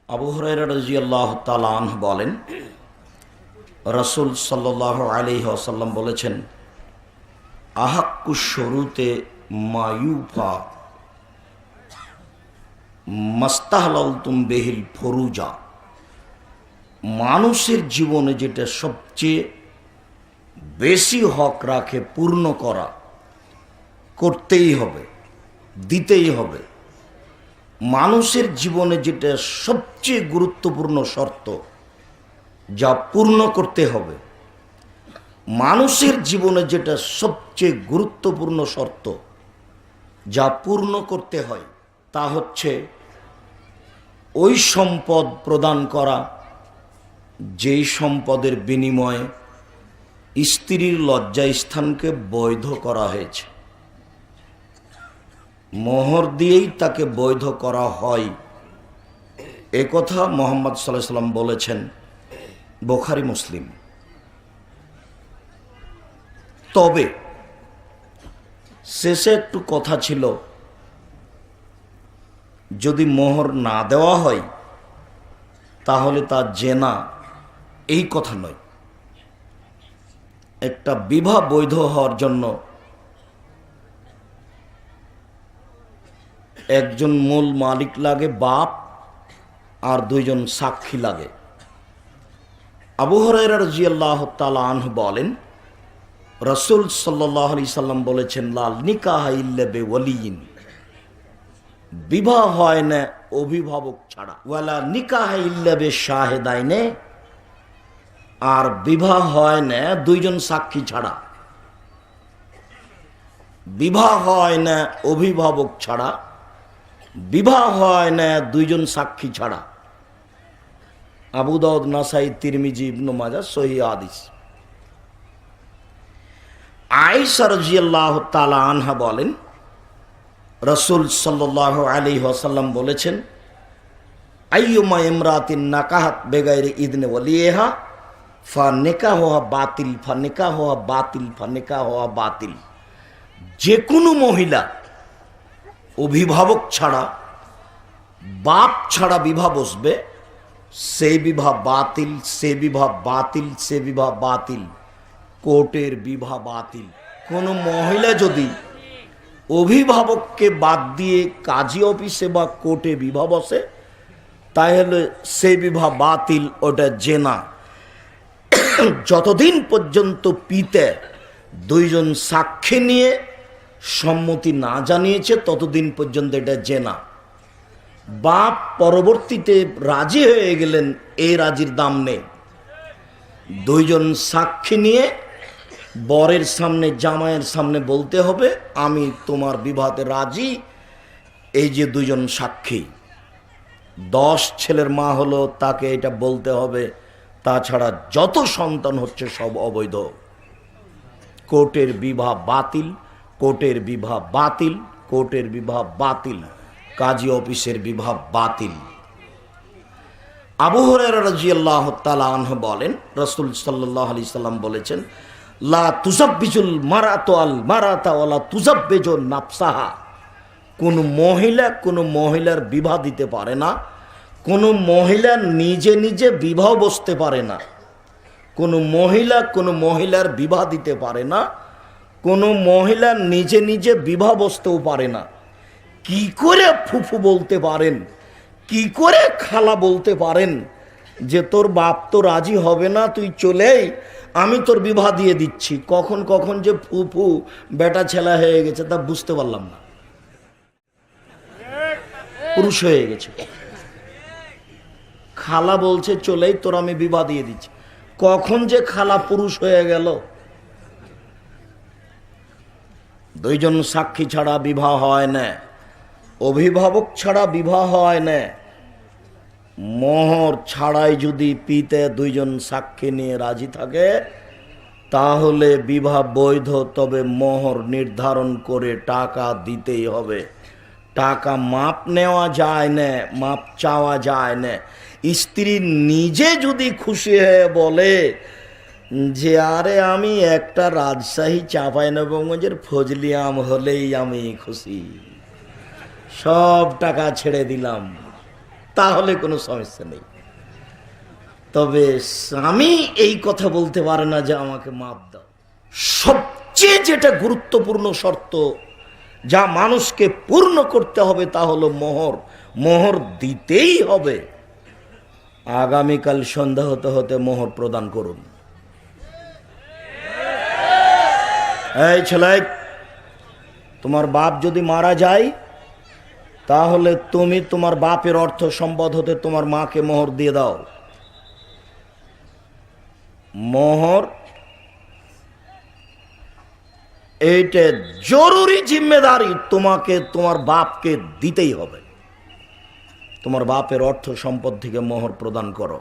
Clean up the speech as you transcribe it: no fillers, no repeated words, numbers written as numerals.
আবু হুরায়রা রাদিয়াল্লাহু তাআলা আনহু বলেন, রাসূল সাল্লাল্লাহু আলাইহি ওয়াসাল্লাম বলেছেন, আহাক্কুশ শুরুতে মায়ুফা মাস্তাহলালতুম বিহিল ফুরুজা। মানুষের জীবনে যেটা সবচেয়ে বেশি হক রাখে পূর্ণ করা, করতেই হবে, দিতেই হবে। মানুষের জীবনে যেটা সবচেয়ে গুরুত্বপূর্ণ শর্ত, যা পূর্ণ করতে হবে, মানুষের জীবনে যেটা সবচেয়ে গুরুত্বপূর্ণ শর্ত, যা পূর্ণ করতে হয়, তা হচ্ছে ওই সম্পদ প্রদান করা যেই সম্পদের বিনিময়ে স্ত্রীর লজ্জাস্থানকে বৈধ করা হয়েছে। মোহর দিয়েই তাকে বৈধ করা হয়, এ কথা মুহাম্মদ সাল্লাল্লাহু আলাইহি ওয়াসাল্লাম বলেছেন, বুখারী মুসলিম। তবে শেষে একটু কথা ছিল, যদি মোহর না দেওয়া হয় তাহলে তা জেনা, এই কথা নয়। একটা বিবাহ বৈধ হওয়ার জন্য একজন মূল মালিক লাগে, বাপ, আর দুইজন সাক্ষী লাগে। আবু হুরায়রা রাদিয়াল্লাহু তাআলা আনহু বলেন, রাসূল সাল্লাল্লাহু আলাইহি সাল্লাম বলেছেন, লা নিকাহা ইল্লা বিওয়ালিয়িন, বিবাহ হয় না অভিভাবক ছাড়া। ওয়ালা নিকাহা ইল্লা বিশাহিদাইনে, আর বিবাহ হয় না দুইজন সাক্ষী ছাড়া। বিবাহ হয় না অভিভাবক ছাড়া, বিবাহ হয় না দুইজন সাক্ষী ছাড়া। আবু দাউদ, নাসাই, তিরমিজি, ইবনে মাজাহ, সহিহ হাদিস। আয়েশা রাদিয়াল্লাহু তাআলা আনহা বলেন, রাসূল সাল্লাল্লাহু আলাইহি ওয়াসাল্লাম বলেছেন, আইয়ুমা ইমরাতিন নাকাহাত বিগাইরি ইযনি ওয়ালিহা ফানিকাহুহা বাতিল, ফানিকাহুহা বাতিল, ফানিকাহুহা বাতিল। যে কোনো মহিলা অভিভাবক ছাড়া, বাপ ছাড়া বিবাহ বসবে, সেই বিবাহ বাতিল, সে বিবাহ বাতিল, সে বিবাহ বাতিল, কোর্টের বিবাহ বাতিল। কোনো মহিলা যদি অভিভাবককে বাদ দিয়ে কাজী অফিসে বা কোর্টে বিবাহ বসে, তাহলে সে বিবাহ বাতিল, ওটা জেনা। যতদিন পর্যন্ত পিতা দুইজন সাক্ষী নিয়ে সম্মতি না জানিয়েছে, ততদিন পর্যন্ত এটা জেনা। বাপ পরবর্তীতে রাজি হয়ে গেলেন, এই রাজির দাম নেই। দুইজন সাক্ষী নিয়ে বরের সামনে, জামাইয়ের সামনে বলতে হবে, আমি তোমার বিবাহতে রাজি, এই যে দুইজন সাক্ষী। 10 ছেলের মা হলো, তাকে এটা বলতে হবে, তাছাড়া যত সন্তান হচ্ছে সব অবৈধ। কোর্টের বিবাহ বাতিল, কোর্টের বিবাহ বাতিল, কোর্টের বিবাহ বাতিল, কাজী অফিসের বিবাহ বাতিল। আবু হুরায়রা রাদিয়াল্লাহু তাআলা আনহু বলেন, রাসূল সাল্লাল্লাহু আলাইহি সাল্লাম বলেছেন, লা তুযাব্বিজুল মারাতু আল মারাতা ওয়ালা তুযাব্বিজু নাফসাহা। কোন মহিলা কোন মহিলার বিবাহ দিতে পারে না, কোন মহিলা নিজে নিজে বিবাহ বসতে পারে না, কোন মহিলা কোন মহিলার বিবাহ দিতে পারে না, কোন মহিলা নিজে নিজে বিবাহ বসতেও পারে না। কি করে ফুফু বলতে পারেন, কি করে খালা বলতে পারেন যে তোর বাপ তো রাজি হবে না, তুই চলেই, আমি তোর বিবাহ দিয়ে দিচ্ছি। কখন কখন যে ফুফু বেটা ছেলা হয়ে গেছে তা বুঝতে পারলাম না, পুরুষ হয়ে গেছে। খালা বলছে চলেই, তোর আমি বিবাহ দিয়ে দিচ্ছি। কখন যে খালা পুরুষ হয়ে গেল। দুইজন সাক্ষী ছাড়া বিবাহ হয় না, অভিভাবক ছাড়া বিবাহ হয় না। মোহর ছাড়াই যদি পিতা দুইজন সাক্ষী নিয়ে রাজি থাকে, তাহলে বিবাহ বৈধ। তবে মোহর নির্ধারণ করে টাকা দিতেই হবে। টাকা মাপ নেওয়া যায় না, মাপ চাওয়া যায় না। স্ত্রী নিজে যদি খুশি হয়ে বলে যে আরে আমি একটা রাজশাহী চাঁপাইনবাবগঞ্জের ফজলি আম হলেই আমি খুশি, সব টাকা ছেড়ে দিলাম, তাহলে কোনো সমস্যা নেই। তবে স্বামী এই কথা বলতে পারে না যে আমাকে মাপ দাও। সবচেয়ে যেটা গুরুত্বপূর্ণ শর্ত যা মানুষকে পূর্ণ করতে হবে তা হলো মোহর। মোহর দিতেই হবে। আগামীকাল সন্ধ্যা হতে হতে মোহর প্রদান করুন। এই ছেলে, তোমার বাপ যদি মারা যায় তাহলে তুমি তোমার বাপের অর্থ সম্পদ হতে তোমার মাকে মোহর দিয়ে দাও। মোহর এইটা জরুরি জিম্মেদারি, তোমাকে তোমার বাপকে দিতেই হবে। তোমার বাপের অর্থ সম্পদ থেকে মোহর প্রদান করো।